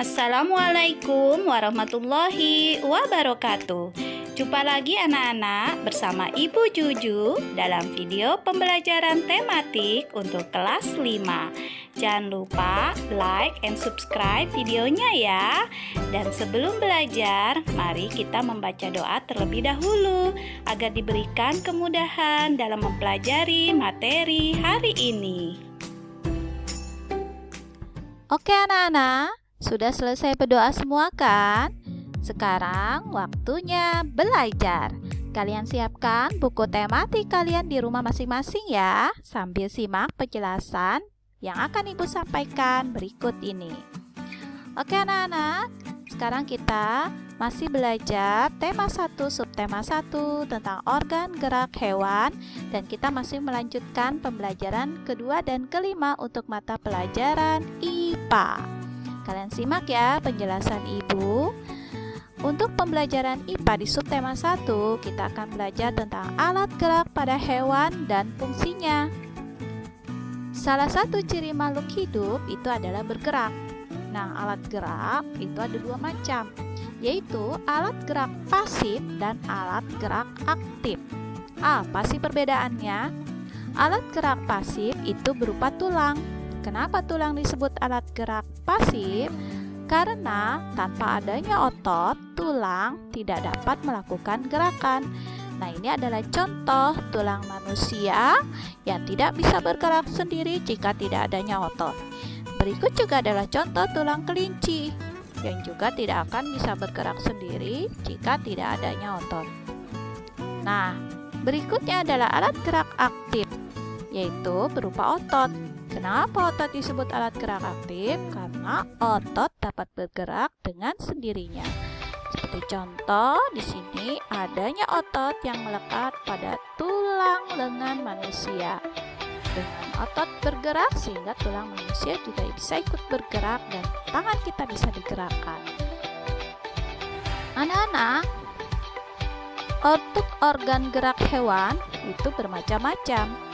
Assalamualaikum warahmatullahi wabarakatuh. Jumpa lagi anak-anak bersama Ibu Juju dalam video pembelajaran tematik untuk kelas 5. Jangan lupa like and subscribe videonya ya. Dan sebelum belajar, mari kita membaca doa terlebih dahulu agar diberikan kemudahan dalam mempelajari materi hari ini. Oke anak-anak, sudah selesai berdoa semua kan? Sekarang waktunya belajar. Kalian siapkan buku tematik kalian di rumah masing-masing ya, sambil simak penjelasan yang akan Ibu sampaikan berikut ini. Oke anak-anak, sekarang kita masih belajar tema 1, subtema 1 tentang organ gerak hewan, dan kita masih melanjutkan pembelajaran kedua dan kelima untuk mata pelajaran IPA. Kalian simak ya penjelasan Ibu. Untuk pembelajaran IPA di subtema 1, kita akan belajar tentang alat gerak pada hewan dan fungsinya. Salah satu ciri makhluk hidup itu adalah bergerak. Nah, alat gerak itu ada dua macam, yaitu alat gerak pasif dan alat gerak aktif. Apa sih perbedaannya? Alat gerak pasif itu berupa tulang. Kenapa tulang disebut alat gerak pasif? Karena tanpa adanya otot, tulang tidak dapat melakukan gerakan. Nah, ini adalah contoh tulang manusia yang tidak bisa bergerak sendiri jika tidak adanya otot. Berikut juga adalah contoh tulang kelinci yang juga tidak akan bisa bergerak sendiri jika tidak adanya otot. Nah, berikutnya adalah alat gerak aktif, yaitu berupa otot. Kenapa otot disebut alat gerak aktif? Karena otot dapat bergerak dengan sendirinya. Seperti contoh di sini adanya otot yang melekat pada tulang lengan manusia. Dengan otot bergerak sehingga tulang manusia juga bisa ikut bergerak dan tangan kita bisa digerakkan. Anak-anak, untuk organ gerak hewan itu bermacam-macam.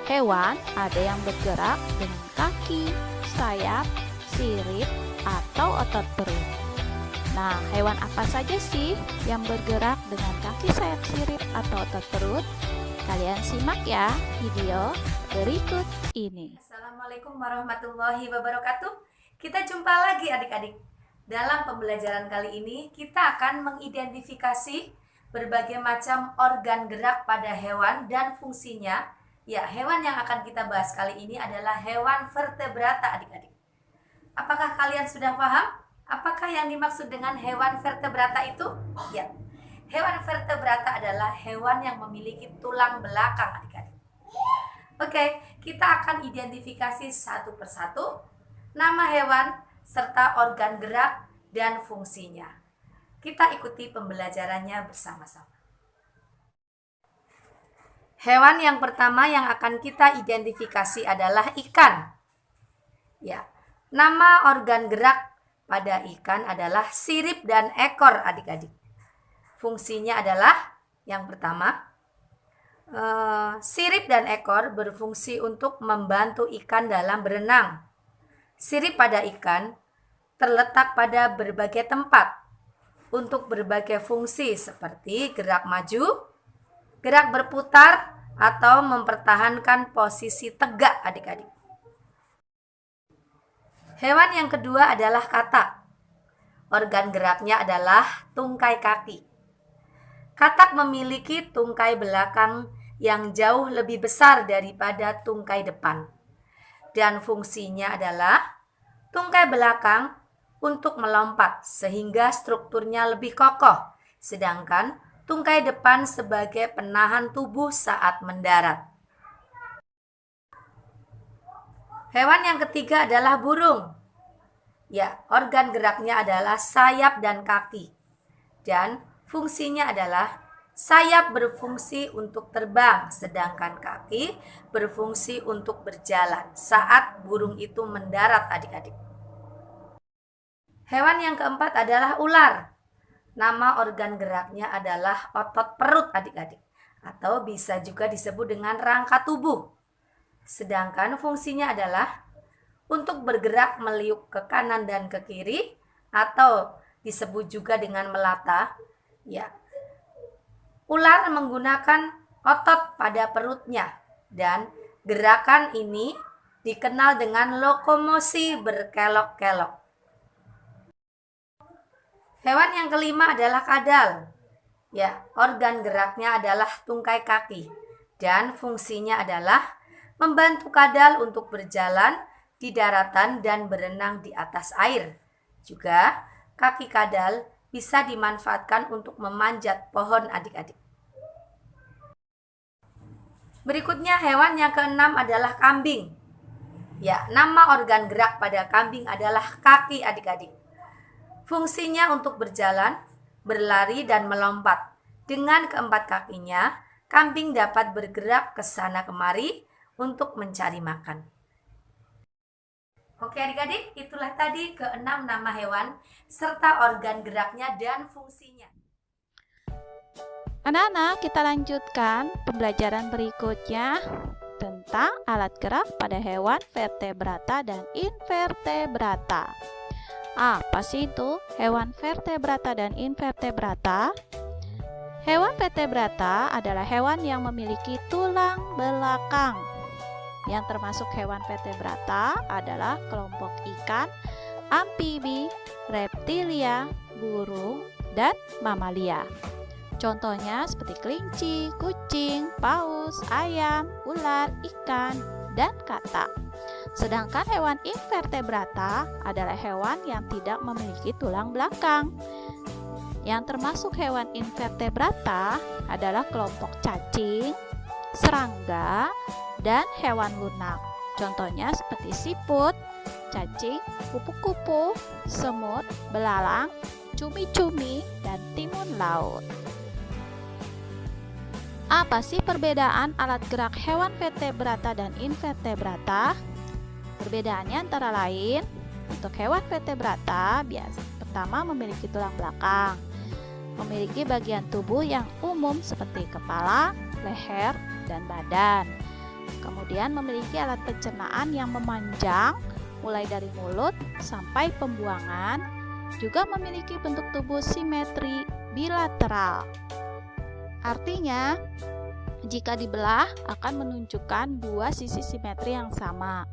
Hewan ada yang bergerak dengan kaki, sayap, sirip, atau otot perut. Nah, hewan apa saja sih yang bergerak dengan kaki, sayap, sirip, atau otot perut? Kalian simak ya video berikut ini. Assalamualaikum warahmatullahi wabarakatuh. Kita jumpa lagi adik-adik. Dalam pembelajaran kali ini kita akan mengidentifikasi berbagai macam organ gerak pada hewan dan fungsinya. Ya, hewan yang akan kita bahas kali ini adalah hewan vertebrata adik-adik. Apakah kalian sudah paham? Apakah yang dimaksud dengan hewan vertebrata itu? Ya, hewan vertebrata adalah hewan yang memiliki tulang belakang adik-adik. Oke, kita akan identifikasi satu persatu nama hewan serta organ gerak dan fungsinya. Kita ikuti pembelajarannya bersama-sama. Hewan yang pertama yang akan kita identifikasi adalah ikan. Ya, nama organ gerak pada ikan adalah sirip dan ekor adik-adik. Fungsinya adalah yang pertama, sirip dan ekor berfungsi untuk membantu ikan dalam berenang. Sirip pada ikan terletak pada berbagai tempat untuk berbagai fungsi seperti gerak maju, gerak berputar, atau mempertahankan posisi tegak adik-adik. Hewan yang kedua adalah katak. Organ geraknya adalah tungkai kaki. Katak memiliki tungkai belakang yang jauh lebih besar daripada tungkai depan. Dan fungsinya adalah tungkai belakang untuk melompat sehingga strukturnya lebih kokoh, sedangkan tungkai depan sebagai penahan tubuh saat mendarat. Hewan yang ketiga adalah burung. Ya, organ geraknya adalah sayap dan kaki. Dan fungsinya adalah sayap berfungsi untuk terbang, sedangkan kaki berfungsi untuk berjalan saat burung itu mendarat adik-adik. Hewan yang keempat adalah ular. Nama organ geraknya adalah otot perut adik-adik, atau bisa juga disebut dengan rangka tubuh. Sedangkan fungsinya adalah untuk bergerak meliuk ke kanan dan ke kiri atau disebut juga dengan melata. Ya. Ular menggunakan otot pada perutnya dan gerakan ini dikenal dengan lokomosi berkelok-kelok. Hewan yang kelima adalah kadal. Ya, organ geraknya adalah tungkai kaki dan fungsinya adalah membantu kadal untuk berjalan di daratan dan berenang di atas air. Juga, kaki kadal bisa dimanfaatkan untuk memanjat pohon adik-adik. Berikutnya hewan yang keenam adalah kambing. Ya, nama organ gerak pada kambing adalah kaki adik-adik. Fungsinya untuk berjalan, berlari, dan melompat. Dengan keempat kakinya, kambing dapat bergerak ke sana kemari untuk mencari makan. Oke adik-adik, itulah tadi keenam nama hewan serta organ geraknya dan fungsinya. Anak-anak, kita lanjutkan pembelajaran berikutnya tentang alat gerak pada hewan vertebrata dan invertebrata. Apa sih itu hewan vertebrata dan invertebrata? Hewan vertebrata adalah hewan yang memiliki tulang belakang. Yang termasuk hewan vertebrata adalah kelompok ikan, amfibi, reptilia, burung, dan mamalia. Contohnya seperti kelinci, kucing, paus, ayam, ular, ikan, dan katak. Sedangkan hewan invertebrata adalah hewan yang tidak memiliki tulang belakang. Yang termasuk hewan invertebrata adalah kelompok cacing, serangga, dan hewan lunak. Contohnya seperti siput, cacing, kupu-kupu, semut, belalang, cumi-cumi, dan timun laut. Apa sih perbedaan alat gerak hewan vertebrata dan invertebrata? Perbedaannya antara lain, untuk hewan vertebrata pertama memiliki tulang belakang, memiliki bagian tubuh yang umum seperti kepala, leher, dan badan. Kemudian memiliki alat pencernaan yang memanjang mulai dari mulut sampai pembuangan, juga memiliki bentuk tubuh simetri bilateral. Artinya, jika dibelah akan menunjukkan dua sisi simetri yang sama.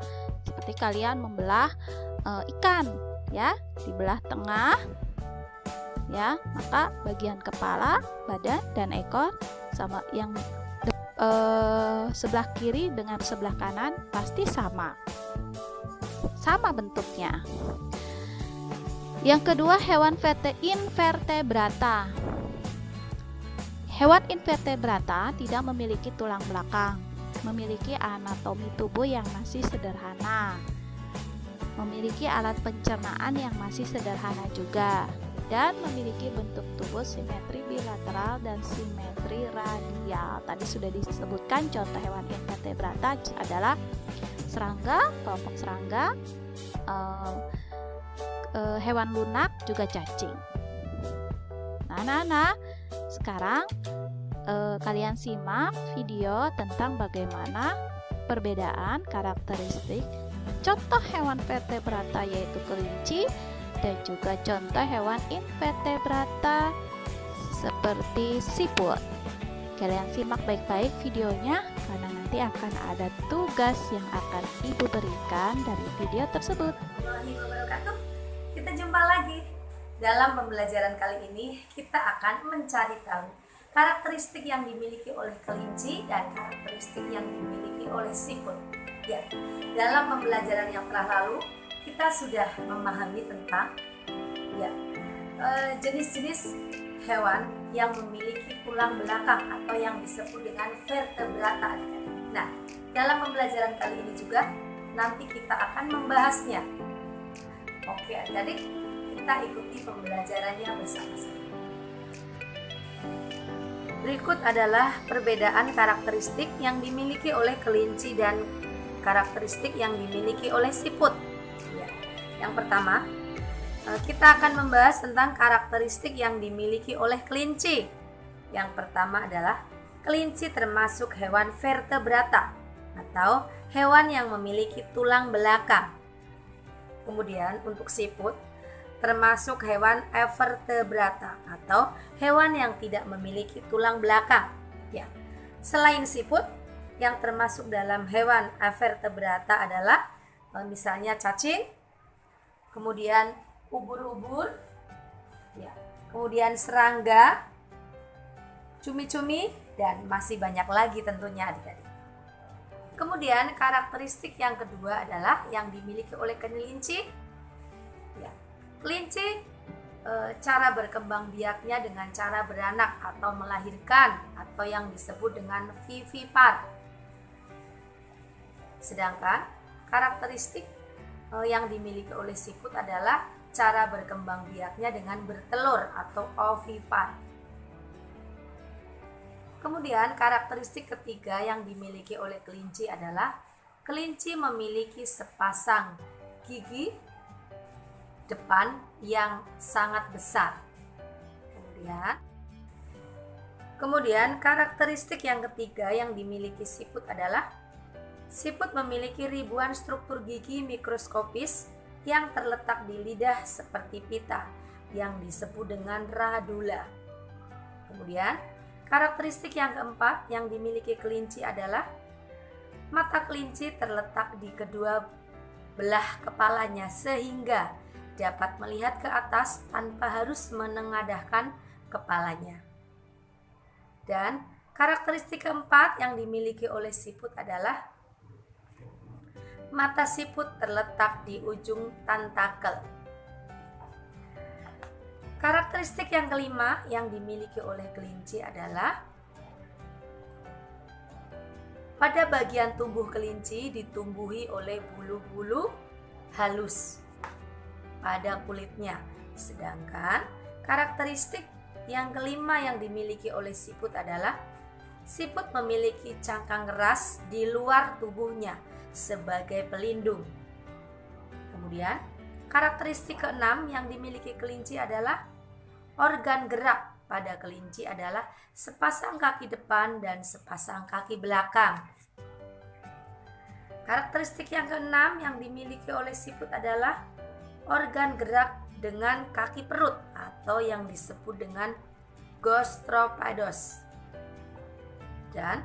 Seperti kalian membelah ikan, ya, dibelah tengah, ya, maka bagian kepala, badan, dan ekor sama yang sebelah kiri dengan sebelah kanan pasti sama bentuknya. Yang kedua, hewan invertebrata. Hewan invertebrata tidak memiliki tulang belakang, memiliki anatomi tubuh yang masih sederhana, memiliki alat pencernaan yang masih sederhana juga, dan memiliki bentuk tubuh simetri bilateral dan simetri radial. Tadi sudah disebutkan contoh hewan invertebrata adalah serangga, kelompok serangga, hewan lunak, juga cacing. Nah, sekarang kalian simak video tentang bagaimana perbedaan karakteristik contoh hewan vertebrata yaitu kelinci dan juga contoh hewan invertebrata seperti siput. Kalian simak baik-baik videonya karena nanti akan ada tugas yang akan Ibu berikan dari video tersebut. Kita jumpa lagi. Dalam pembelajaran kali ini kita akan mencari tahu karakteristik yang dimiliki oleh kelinci dan karakteristik yang dimiliki oleh siput. Ya, dalam pembelajaran yang telah lalu kita sudah memahami tentang jenis-jenis hewan yang memiliki tulang belakang atau yang disebut dengan vertebrata. Nah, dalam pembelajaran kali ini juga nanti kita akan membahasnya. Oke, adik-adik, kita ikuti pembelajarannya bersama-sama. Berikut adalah perbedaan karakteristik yang dimiliki oleh kelinci dan karakteristik yang dimiliki oleh siput. Ya. Yang pertama, kita akan membahas tentang karakteristik yang dimiliki oleh kelinci. Yang pertama adalah kelinci termasuk hewan vertebrata atau hewan yang memiliki tulang belakang. Kemudian untuk siput termasuk hewan evertebrata atau hewan yang tidak memiliki tulang belakang. Ya. Selain siput, yang termasuk dalam hewan evertebrata adalah misalnya cacing, kemudian ubur-ubur, ya, kemudian serangga, cumi-cumi, dan masih banyak lagi tentunya adik-adik. Kemudian karakteristik yang kedua adalah yang dimiliki oleh kelinci. Ya, kelinci cara berkembang biaknya dengan cara beranak atau melahirkan atau yang disebut dengan vivipar. Sedangkan karakteristik yang dimiliki oleh siput adalah cara berkembang biaknya dengan bertelur atau ovipar. Kemudian karakteristik ketiga yang dimiliki oleh kelinci adalah kelinci memiliki sepasang gigi depan yang sangat besar. Kemudian karakteristik yang ketiga yang dimiliki siput adalah siput memiliki ribuan struktur gigi mikroskopis yang terletak di lidah seperti pita yang disebut dengan radula. Kemudian karakteristik yang keempat yang dimiliki kelinci adalah mata kelinci terletak di kedua belah kepalanya sehingga dapat melihat ke atas tanpa harus menengadahkan kepalanya. Dan karakteristik keempat yang dimiliki oleh siput adalah mata siput terletak di ujung tentakel. Karakteristik yang kelima yang dimiliki oleh kelinci adalah pada bagian tubuh kelinci ditumbuhi oleh bulu-bulu halus pada kulitnya. Sedangkan karakteristik yang kelima yang dimiliki oleh siput adalah siput memiliki cangkang keras di luar tubuhnya sebagai pelindung. Kemudian karakteristik keenam yang dimiliki kelinci adalah organ gerak pada kelinci adalah sepasang kaki depan dan sepasang kaki belakang. Karakteristik yang keenam yang dimiliki oleh siput adalah organ gerak dengan kaki perut atau yang disebut dengan gastropodos. Dan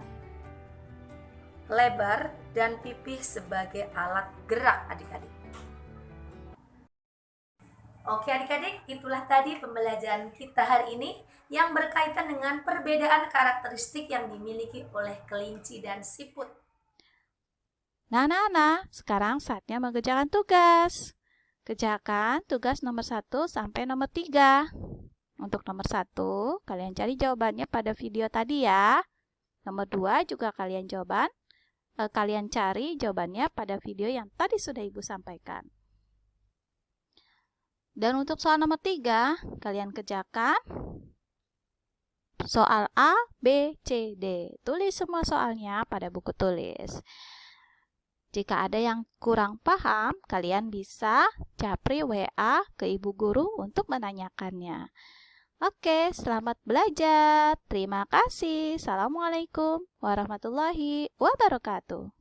lebar dan pipih sebagai alat gerak adik-adik. Oke adik-adik, itulah tadi pembelajaran kita hari ini yang berkaitan dengan perbedaan karakteristik yang dimiliki oleh kelinci dan siput. Nah, anak-anak, sekarang saatnya mengerjakan tugas. Kerjakan tugas nomor 1 sampai nomor 3. Untuk nomor 1, kalian cari jawabannya pada video tadi ya. Nomor 2 juga kalian cari jawabannya pada video yang tadi sudah Ibu sampaikan. Dan untuk soal nomor 3, kalian kerjakan soal A, B, C, D. Tulis semua soalnya pada buku tulis. Jika ada yang kurang paham, kalian bisa japri WA ke ibu guru untuk menanyakannya. Oke, selamat belajar. Terima kasih. Assalamualaikum warahmatullahi wabarakatuh.